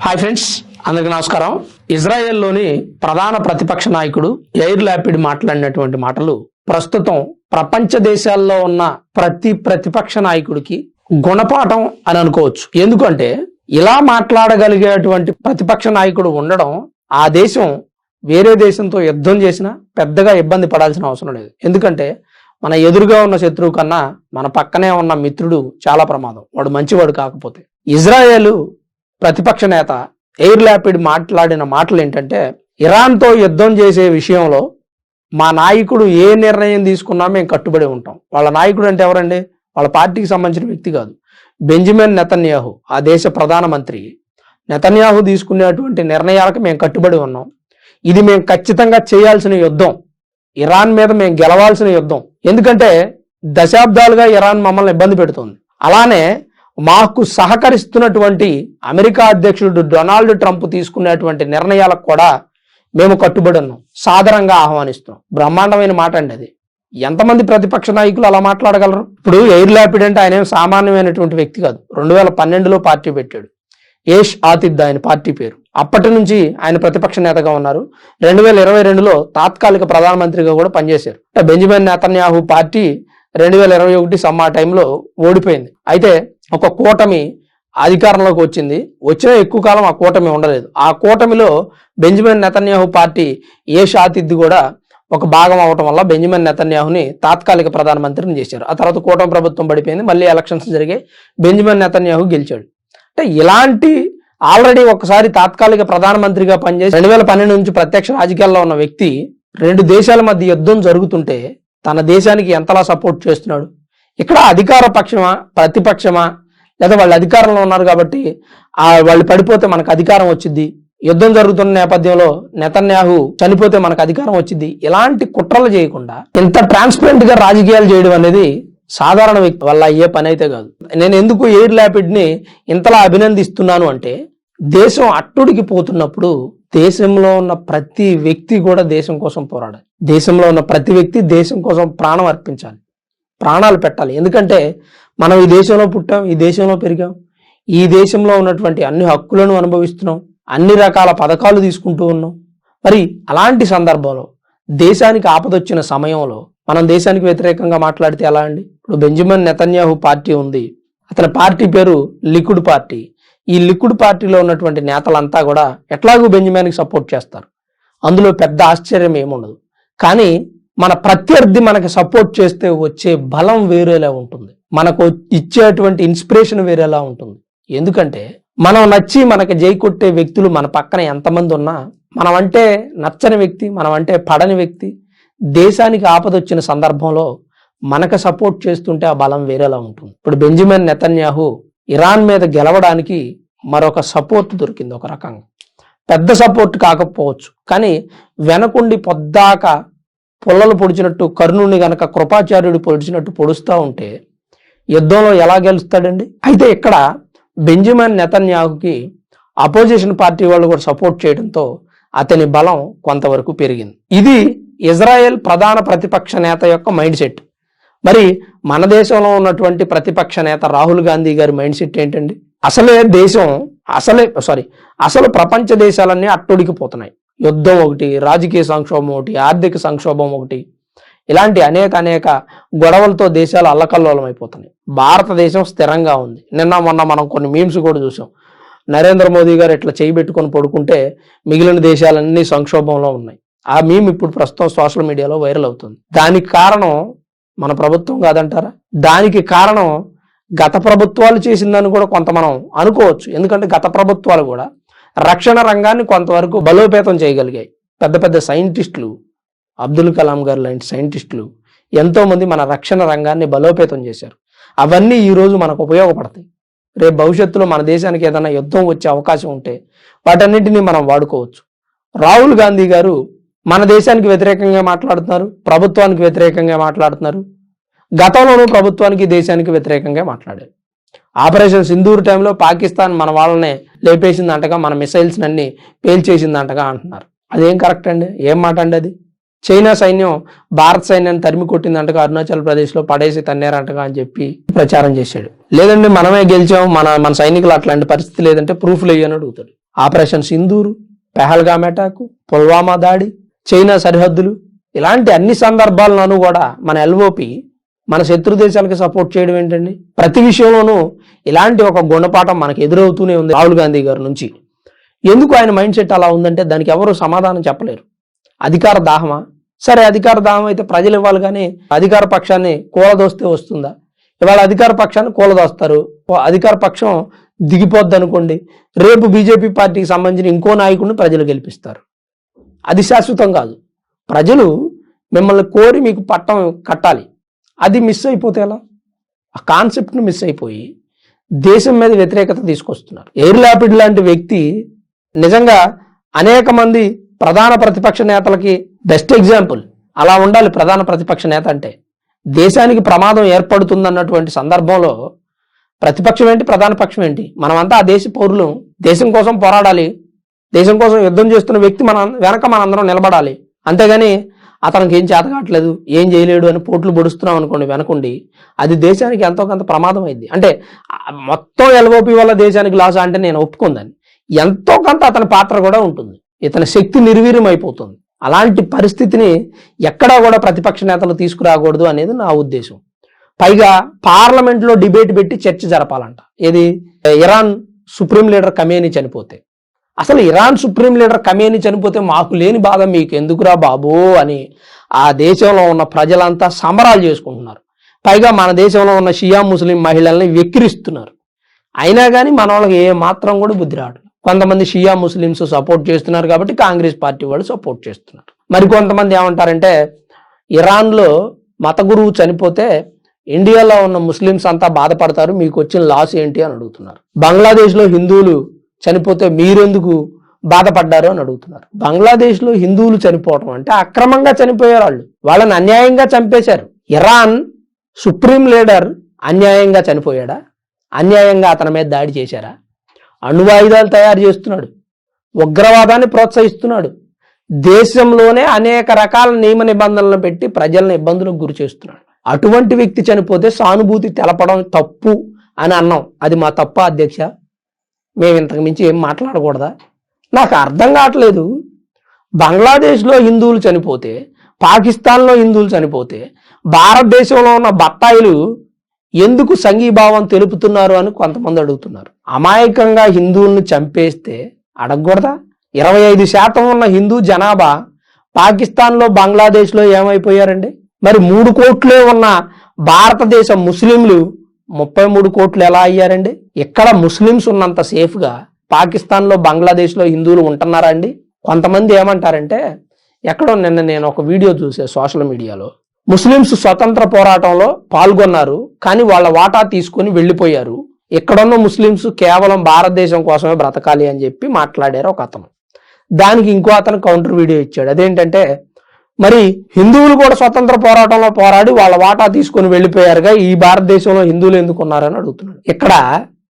Hi friends, అందరికీ నమస్కారం. ఇజ్రాయెల్లోని ప్రధాన ప్రతిపక్ష నాయకుడు యైర్ లాపిడ్ మాట్లాడినటువంటి మాటలు ప్రస్తుతం ప్రపంచ దేశాల్లో ఉన్న ప్రతి ప్రతిపక్ష నాయకుడికి గుణపాఠం అని అనుకోవచ్చు. ఎందుకంటే ఇలా మాట్లాడగలిగేటువంటి ప్రతిపక్ష నాయకుడు ఉండడం ఆ దేశం వేరే దేశంతో యుద్ధం చేసినా పెద్దగా ఇబ్బంది పడాల్సిన అవసరం లేదు. ఎందుకంటే మన ఎదురుగా ఉన్న శత్రువు కన్నా మన పక్కనే ఉన్న మిత్రుడు చాలా ప్రమాదం, వాడు మంచివాడు కాకపోతే. ఇజ్రాయెల్ ప్రతిపక్ష నేత యైర్ లాపిడ్ మాట్లాడిన మాటలు ఏంటంటే, ఇరాన్తో యుద్ధం చేసే విషయంలో మా నాయకుడు ఏ నిర్ణయం తీసుకున్నా మేము కట్టుబడి ఉంటాం. వాళ్ళ నాయకుడు అంటే ఎవరండి? వాళ్ళ పార్టీకి సంబంధించిన వ్యక్తి కాదు, బెంజమిన్ నెతన్యాహు, ఆ దేశ ప్రధానమంత్రి. నెతన్యాహు తీసుకునేటువంటి నిర్ణయాలకు మేము కట్టుబడి ఉన్నాం. ఇది మేము ఖచ్చితంగా చేయాల్సిన యుద్ధం, ఇరాన్ మీద మేము గెలవాల్సిన యుద్ధం. ఎందుకంటే దశాబ్దాలుగా ఇరాన్ మమ్మల్ని ఇబ్బంది పెడుతుంది. అలానే మాకు సహకరిస్తున్నటువంటి అమెరికా అధ్యక్షుడు డొనాల్డ్ ట్రంప్ తీసుకునేటువంటి నిర్ణయాలకు కూడా మేము కట్టుబడి ఉన్నాం, సాదరంగా ఆహ్వానిస్తున్నాం. బ్రహ్మాండమైన మాట అండి అది. ఎంతమంది ప్రతిపక్ష నాయకులు అలా మాట్లాడగలరు? ఇప్పుడు యైర్ లాపిడ్ అంటే ఆయన సామాన్యమైనటువంటి వ్యక్తి కాదు. 2012లో పార్టీ పెట్టాడు, ఏష్ ఆతిద్ ఆయన పార్టీ పేరు. అప్పటి నుంచి ఆయన ప్రతిపక్ష నేతగా ఉన్నారు. 2022లో తాత్కాలిక ప్రధానమంత్రిగా కూడా పనిచేశారు. బెంజమిన్ నెతన్యాహు పార్టీ 2021 సమ్మా టైంలో ఓడిపోయింది. అయితే ఒక కూటమి అధికారంలోకి వచ్చింది. వచ్చిన ఎక్కువ కాలం ఆ కూటమి ఉండలేదు. ఆ కూటమిలో బెంజమిన్ నెతన్యాహు పార్టీ ఏష్ ఆతిద్ కూడా ఒక భాగం అవటం వల్ల బెంజమిన్ నెతన్యాహుని తాత్కాలిక ప్రధానమంత్రిని చేశారు. ఆ తర్వాత కూటమి ప్రభుత్వం పడిపోయింది, మళ్ళీ ఎలక్షన్స్ జరిగాయి, బెంజమిన్ నెతన్యాహు గెలిచాడు. అంటే ఇలాంటి ఆల్రెడీ ఒకసారి తాత్కాలిక ప్రధానమంత్రిగా పనిచేసి 2012 నుంచి ప్రత్యక్ష రాజకీయాల్లో ఉన్న వ్యక్తి రెండు దేశాల మధ్య యుద్ధం జరుగుతుంటే తన దేశానికి ఎంతలా సపోర్ట్ చేస్తున్నాడు? ఇక్కడ అధికార పక్షమా ప్రతిపక్షమా, లేదా వాళ్ళు అధికారంలో ఉన్నారు కాబట్టి వాళ్ళు పడిపోతే మనకు అధికారం వచ్చింది, యుద్ధం జరుగుతున్న నేపథ్యంలో నెతన్యాహు చనిపోతే మనకు అధికారం వచ్చింది, ఇలాంటి కుట్రలు చేయకుండా ఇంత ట్రాన్స్పరెంట్ గా రాజకీయాలు చేయడం అనేది సాధారణ వ్యక్తి వల్ల అయ్యే పని అయితే కాదు. నేను ఎందుకు యైర్ లాపిడ్ ని ఇంతలా అభినందిస్తున్నాను అంటే, దేశం అట్టుడికి పోతున్నప్పుడు దేశంలో ఉన్న ప్రతి వ్యక్తి కూడా దేశం కోసం పోరాడాలి. దేశంలో ఉన్న ప్రతి వ్యక్తి దేశం కోసం ప్రాణం అర్పించాలి, ప్రాణాలు పెట్టాలి. ఎందుకంటే మనం ఈ దేశంలో పుట్టాం, ఈ దేశంలో పెరిగాం, ఈ దేశంలో ఉన్నటువంటి అన్ని హక్కులను అనుభవిస్తున్నాం, అన్ని రకాల పథకాలు తీసుకుంటూ ఉన్నాం. మరి అలాంటి సందర్భంలో దేశానికి ఆపదొచ్చిన సమయంలో మనం దేశానికి వ్యతిరేకంగా మాట్లాడితే ఎలా అండి? ఇప్పుడు బెంజమిన్ నెతన్యాహు పార్టీ ఉంది, అతని పార్టీ పేరు లికుడ్ పార్టీ. ఈ లికుడ్ పార్టీలో ఉన్నటువంటి నేతలంతా కూడా ఎట్లాగూ బెంజమిన్కి సపోర్ట్ చేస్తారు, అందులో పెద్ద ఆశ్చర్యం ఏముండదు. కానీ మన ప్రత్యర్థి మనకి సపోర్ట్ చేస్తే వచ్చే బలం వేరేలా ఉంటుంది, మనకు ఇచ్చేటువంటి ఇన్స్పిరేషన్ వేరేలా ఉంటుంది. ఎందుకంటే మనం నచ్చి మనకి జై కొట్టే వ్యక్తులు మన పక్కన ఎంతమంది ఉన్నా, మనం అంటే నచ్చని వ్యక్తి, మనం అంటే పడని వ్యక్తి దేశానికి ఆపదొచ్చిన సందర్భంలో మనకు సపోర్ట్ చేస్తుంటే ఆ బలం వేరేలా ఉంటుంది. ఇప్పుడు బెంజమిన్ నెతన్యాహు ఇరాన్ మీద గెలవడానికి మరొక సపోర్ట్ దొరికింది. ఒక రకంగా పెద్ద సపోర్ట్ కాకపోవచ్చు, కానీ వెనకుండి పొద్దాక పొల్లలు పొడిచినట్టు, కర్ణుని గనక కృపాచార్యుడు పొడిచినట్టు పొడుస్తూ ఉంటే యుద్ధంలో ఎలా గెలుస్తాడండి? అయితే ఇక్కడ బెంజమిన్ నెతన్యాహుకి అపోజిషన్ పార్టీ వాళ్ళు కూడా సపోర్ట్ చేయడంతో అతని బలం కొంతవరకు పెరిగింది. ఇది ఇజ్రాయెల్ ప్రధాన ప్రతిపక్ష నేత యొక్క మైండ్ సెట్. మరి మన దేశంలో ఉన్నటువంటి ప్రతిపక్ష నేత రాహుల్ గాంధీ గారి మైండ్ సెట్ ఏంటండి? అసలు ప్రపంచ దేశాలన్నీ అట్టుడికిపోతున్నాయి. యుద్ధం ఒకటి, రాజకీయ సంక్షోభం ఒకటి, ఆర్థిక సంక్షోభం ఒకటి, ఇలాంటి అనేక గొడవలతో దేశాలు అల్లకల్లోలం అయిపోతున్నాయి. భారతదేశం స్థిరంగా ఉంది. మొన్న మనం కొన్ని మీమ్స్ కూడా చూసాం. నరేంద్ర మోదీ గారు ఇట్లా చేయి పెట్టుకొని పడుకుంటే మిగిలిన దేశాలన్నీ సంక్షోభంలో ఉన్నాయి. ఆ మీమ్ ఇప్పుడు ప్రస్తుతం సోషల్ మీడియాలో వైరల్ అవుతుంది. దానికి కారణం మన ప్రభుత్వం కాదంటారా? దానికి కారణం గత ప్రభుత్వాలు చేసిందని కూడా కొంత మనం అనుకోవచ్చు. ఎందుకంటే గత ప్రభుత్వాలు కూడా రక్షణ రంగాన్ని కొంతవరకు బలోపేతం చేయగలిగాయి. పెద్ద పెద్ద సైంటిస్టులు, అబ్దుల్ కలాం గారు లాంటి సైంటిస్టులు ఎంతోమంది మన రక్షణ రంగాన్ని బలోపేతం చేశారు. అవన్నీ ఈరోజు మనకు ఉపయోగపడతాయి. రేపు భవిష్యత్తులో మన దేశానికి ఏదైనా యుద్ధం వచ్చే అవకాశం ఉంటే వాటన్నింటినీ మనం వాడుకోవచ్చు. రాహుల్ గాంధీ గారు మన దేశానికి వ్యతిరేకంగా మాట్లాడుతున్నారు, ప్రభుత్వానికి వ్యతిరేకంగా మాట్లాడుతున్నారు. గతంలోనూ ప్రభుత్వానికి దేశానికి వ్యతిరేకంగా మాట్లాడారు. ఆపరేషన్ సింధూర్ టైంలో పాకిస్తాన్ మన వాళ్ళనే లేపేసిందంటగా, మన మిసైల్స్ అన్ని పేల్చేసిందంటగా అంటున్నారు. అదేం కరెక్ట్ అండి? ఏం మాట అండి అది? చైనా సైన్యం భారత సైన్యాన్ని తరిమి కొట్టిందంటగా, అరుణాచల్ ప్రదేశ్లో పడేసి తన్నేరంటగా అని చెప్పి ప్రచారం చేశాడు. లేదండి మనమే గెలిచాం, మన సైనికులు అట్లాంటి పరిస్థితి లేదంటే ప్రూఫ్లు వేయని అడుగుతాడు. ఆపరేషన్ సింధూరు, పెహల్గామ్ అటాకు, పుల్వామా దాడి, చైనా సరిహద్దులు, ఇలాంటి అన్ని సందర్భాలను కూడా మన ఎల్ఓపి మన శత్రు దేశాలకి సపోర్ట్ చేయడం ఏంటండి? ప్రతి విషయంలోనూ ఇలాంటి ఒక గుణపాఠం మనకు ఎదురవుతూనే ఉంది రాహుల్ గాంధీ గారి నుంచి. ఎందుకు ఆయన మైండ్ సెట్ అలా ఉందంటే దానికి ఎవరు సమాధానం చెప్పలేరు. అధికార దాహమా? సరే, అధికార దాహం అయితే ప్రజలు ఇవ్వాలి, కానీ అధికార పక్షాన్ని కూలదోస్తే వస్తుందా? ఇవాళ అధికార పక్షాన్ని కూలదోస్తారు, అధికార పక్షం దిగిపోద్ది అనుకోండి, రేపు బీజేపీ పార్టీకి సంబంధించిన ఇంకో నాయకుడిని ప్రజలు గెలిపిస్తారు. అది శాశ్వతం కాదు. ప్రజలు మిమ్మల్ని కోరి మీకు పట్టం కట్టాలి. అది మిస్ అయిపోతే ఎలా? ఆ కాన్సెప్ట్ను మిస్ అయిపోయి దేశం మీద వ్యతిరేకత తీసుకొస్తున్నారు. ఎయిర్ ల్యాపిడ్ లాంటి వ్యక్తి నిజంగా అనేక మంది ప్రధాన ప్రతిపక్ష నేతలకి బెస్ట్ ఎగ్జాంపుల్. అలా ఉండాలి ప్రధాన ప్రతిపక్ష నేత అంటే. దేశానికి ప్రమాదం ఏర్పడుతుందన్నటువంటి సందర్భంలో ప్రతిపక్షం ఏంటి, ప్రధాన పక్షం ఏంటి? మనమంతా ఆ దేశ పౌరులు, దేశం కోసం పోరాడాలి, దేశం కోసం యుద్ధం చేస్తున్న వ్యక్తి వెనక మనందరం నిలబడాలి. అంతేగాని అతనికి ఏం చేత కావట్లేదు, ఏం చేయలేడు అని పోట్లు పొడుస్తున్నాం అనుకోండి వెనకుండి, అది దేశానికి ఎంతో కొంత ప్రమాదం అయింది. అంటే మొత్తం ఎల్ఓపి వల్ల దేశానికి లాస్ అంటే నేను ఒప్పుకుందని, ఎంతో కొంత అతని పాత్ర కూడా ఉంటుంది. ఇతని శక్తి నిర్వీర్యం అయిపోతుంది. అలాంటి పరిస్థితిని ఎక్కడా కూడా ప్రతిపక్ష నేతలు తీసుకురాకూడదు అనేది నా ఉద్దేశం. పైగా పార్లమెంట్లో డిబేట్ పెట్టి చర్చ జరపాలంట. ఏది? ఇరాన్ సుప్రీం లీడర్ ఖమేనీ చనిపోతే. అసలు ఇరాన్ సుప్రీం లీడర్ ఖమేనీ చనిపోతే మాకు లేని బాధ మీకు ఎందుకురా బాబో అని ఆ దేశంలో ఉన్న ప్రజలంతా సంబరాలు చేసుకుంటున్నారు. పైగా మన దేశంలో ఉన్న షియా ముస్లిం మహిళల్ని వెక్కిరిస్తున్నారు. అయినా కానీ మన వాళ్ళకి ఏ మాత్రం కూడా బుద్ధి రావట్లేదు. కొంతమంది షియా ముస్లిమ్స్ సపోర్ట్ చేస్తున్నారు కాబట్టి కాంగ్రెస్ పార్టీ వాళ్ళు సపోర్ట్ చేస్తున్నారు. మరి కొంతమంది ఏమంటారంటే ఇరాన్లో మత గురువు చనిపోతే ఇండియాలో ఉన్న ముస్లిమ్స్ అంతా బాధపడతారు, మీకు వచ్చిన లాస్ ఏంటి అని అడుగుతున్నారు. బంగ్లాదేశ్లో హిందువులు చనిపోతే మీరెందుకు బాధపడ్డారు అని అడుగుతున్నారు. బంగ్లాదేశ్లో హిందువులు చనిపోవడం అంటే అక్రమంగా చనిపోయారు, వాళ్ళని అన్యాయంగా చంపేశారు. ఇరాన్ సుప్రీం లీడర్ అన్యాయంగా చనిపోయాడా? అన్యాయంగా అతని మీద దాడి చేశారా? అణువాయుధాలు తయారు చేస్తున్నాడు, ఉగ్రవాదాన్ని ప్రోత్సహిస్తున్నాడు, దేశంలోనే అనేక రకాల నియమ నిబంధనలను పెట్టి ప్రజలను ఇబ్బందులకు గురి చేస్తున్నాడు. అటువంటి వ్యక్తి చనిపోతే సానుభూతి తెలపడం తప్పు అని అన్నాం. అది మా తప్ప అధ్యక్ష? మేము ఇంతకు మించి ఏం మాట్లాడకూడదా? నాకు అర్థం కావట్లేదు. బంగ్లాదేశ్లో హిందువులు చనిపోతే, పాకిస్తాన్లో హిందువులు చనిపోతే భారతదేశంలో ఉన్న బత్తాయిలు ఎందుకు సంఘీభావం తెలుపుతున్నారు అని కొంతమంది అడుగుతున్నారు. అమాయకంగా హిందువులను చంపేస్తే అడగకూడదా? 25% ఉన్న హిందూ జనాభా పాకిస్తాన్లో బంగ్లాదేశ్లో ఏమైపోయారండి? మరి 3 కోట్లే ఉన్న భారతదేశ ముస్లింలు 33 కోట్లు ఎలా అయ్యారండి? ఇక్కడ ముస్లిమ్స్ ఉన్నంత సేఫ్గా పాకిస్తాన్లో బంగ్లాదేశ్లో హిందువులు ఉంటున్నారా అండి? కొంతమంది ఏమంటారంటే, ఎక్కడో నిన్న నేను ఒక వీడియో చూసే సోషల్ మీడియాలో, ముస్లిమ్స్ స్వతంత్ర పోరాటంలో పాల్గొన్నారు కానీ వాళ్ళ వాటా తీసుకొని వెళ్ళిపోయారు, ఇక్కడున్న ముస్లిమ్స్ కేవలం భారతదేశం కోసమే బ్రతకాలి అని చెప్పి మాట్లాడారు ఒక అతను. దానికి ఇంకో అతను కౌంటర్ వీడియో ఇచ్చాడు. అదేంటంటే, మరి హిందువులు కూడా స్వతంత్ర పోరాటంలో పోరాడి వాళ్ళ వాటా తీసుకొని వెళ్ళిపోయారుగా, ఈ భారతదేశంలో హిందువులు ఎందుకు ఉన్నారని అడుగుతున్నాడు. ఇక్కడ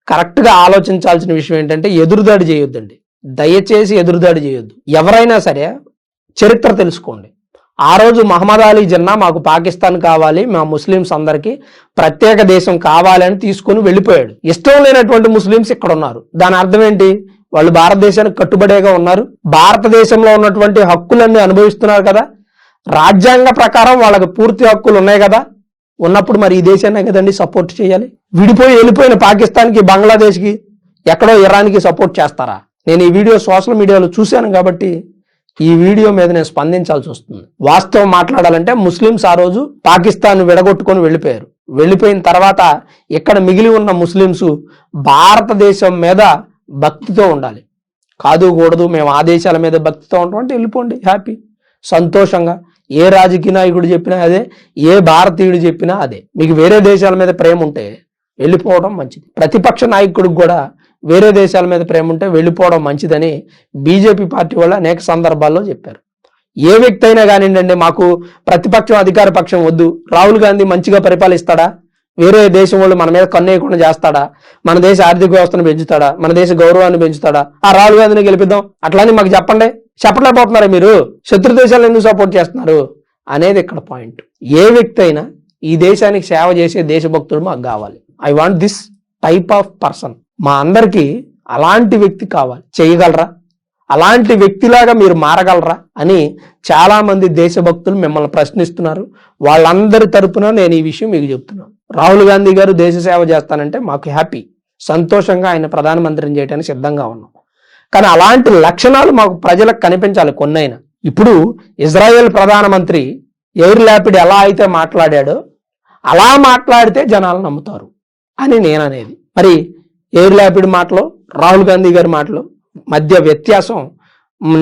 కరెక్ట్ గా ఆలోచించాల్సిన విషయం ఏంటంటే, ఎదురుదాడి చేయొద్దండి, దయచేసి ఎదురుదాడి చేయొద్దు. ఎవరైనా సరే చరిత్ర తెలుసుకోండి. ఆ రోజు మహమ్మద్ అలీ జిన్నా మాకు పాకిస్తాన్ కావాలి, మా ముస్లిమ్స్ అందరికీ ప్రత్యేక దేశం కావాలి అని తీసుకొని వెళ్ళిపోయాడు. ఇష్టం లేనటువంటి ముస్లిమ్స్ ఇక్కడ ఉన్నారు. దాని అర్థం ఏంటి? వాళ్ళు భారతదేశానికి కట్టుబడేగా ఉన్నారు, భారతదేశంలో ఉన్నటువంటి హక్కులన్నీ అనుభవిస్తున్నారు కదా, రాజ్యాంగ ప్రకారం వాళ్ళకి పూర్తి హక్కులు ఉన్నాయి కదా. ఉన్నప్పుడు మరి ఈ దేశాన్ని కదండి సపోర్ట్ చేయాలి. విడిపోయి వెళ్ళిపోయిన పాకిస్తాన్కి, బంగ్లాదేశ్కి, ఎక్కడో ఇరాన్కి సపోర్ట్ చేస్తారా? నేను ఈ వీడియో సోషల్ మీడియాలో చూశాను కాబట్టి ఈ వీడియో మీద నేను స్పందించాల్సి వస్తుంది. వాస్తవం మాట్లాడాలంటే ముస్లిమ్స్ ఆ రోజు పాకిస్తాన్ విడగొట్టుకొని వెళ్ళిపోయారు. వెళ్ళిపోయిన తర్వాత ఇక్కడ మిగిలి ఉన్న ముస్లిమ్స్ భారతదేశం మీద భక్తితో ఉండాలి. కాదు కూడదు, మేము ఆ దేశాల మీద భక్తితో ఉంటాం అంటే వెళ్ళిపోండి, హ్యాపీ, సంతోషంగా. ఏ రాజకీయ నాయకుడు చెప్పినా అదే, ఏ భారతీయుడు చెప్పినా అదే. మీకు వేరే దేశాల మీద ప్రేమ ఉంటే వెళ్ళిపోవడం మంచిది. ప్రతిపక్ష నాయకుడికి కూడా వేరే దేశాల మీద ప్రేమ ఉంటే వెళ్ళిపోవడం మంచిదని బీజేపీ పార్టీ వాళ్ళు అనేక సందర్భాల్లో చెప్పారు. ఏ వ్యక్తి అయినా కానివ్వండి, మాకు ప్రతిపక్షం అధికార పక్షం వద్దు, రాహుల్ గాంధీ మంచిగా పరిపాలిస్తాడా, వేరే దేశం వాళ్ళు మన మీద కన్నేయకుండా చేస్తాడా, మన దేశ ఆర్థిక వ్యవస్థను పెంచుతాడా, మన దేశ గౌరవాన్ని పెంచుతాడా, ఆ రాహుల్ గాంధీని గెలిపిద్దాం అట్లానే మాకు చెప్పండి. చెప్పలేకపోతున్నారా మీరు? శత్రు దేశాలు ఎందుకు సపోర్ట్ చేస్తున్నారు అనేది ఇక్కడ పాయింట్. ఏ వ్యక్తి అయినా ఈ దేశానికి సేవ చేసే దేశభక్తుడు మాకు కావాలి. I want this type of person. మా అందరికీ అలాంటి వ్యక్తి కావాలి. చేయగలరా? అలాంటి వ్యక్తిలాగా మీరు మారగలరా అని చాలామంది దేశభక్తులు మిమ్మల్ని ప్రశ్నిస్తున్నారు. వాళ్ళందరి తరపున నేను ఈ విషయం మీకు చెప్తున్నాను. రాహుల్ గాంధీ గారు దేశ సేవ చేస్తానంటే మాకు హ్యాపీ, సంతోషంగా ఆయన ప్రధానమంత్రిని చేయడానికి సిద్ధంగా ఉన్నాం. కానీ అలాంటి లక్షణాలు మాకు ప్రజలకు కనిపించాలి కొన్నైనా. ఇప్పుడు ఇజ్రాయెల్ ప్రధానమంత్రి ఎయిర్ ల్యాపిడ్ ఎలా అయితే మాట్లాడాడో అలా మాట్లాడితే జనాలు నమ్ముతారు అని నేను అనేది. మరి ఎయిర్ ల్యాపిడ్ మాటలో రాహుల్ గాంధీ గారి మాటలో మధ్య వ్యత్యాసం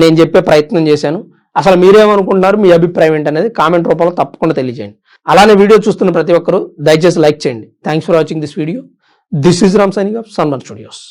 నేను చెప్పే ప్రయత్నం చేశాను. అసలు మీరేమనుకుంటున్నారు, మీ అభిప్రాయం ఏంటనేది కామెంట్ రూపంలో తప్పకుండా తెలియజేయండి. అలానే వీడియో చూస్తున్న ప్రతి ఒక్కరూ దయచేసి లైక్ చేయండి. Thanks for watching this video. This is Ram signing off సన్మన్ studios.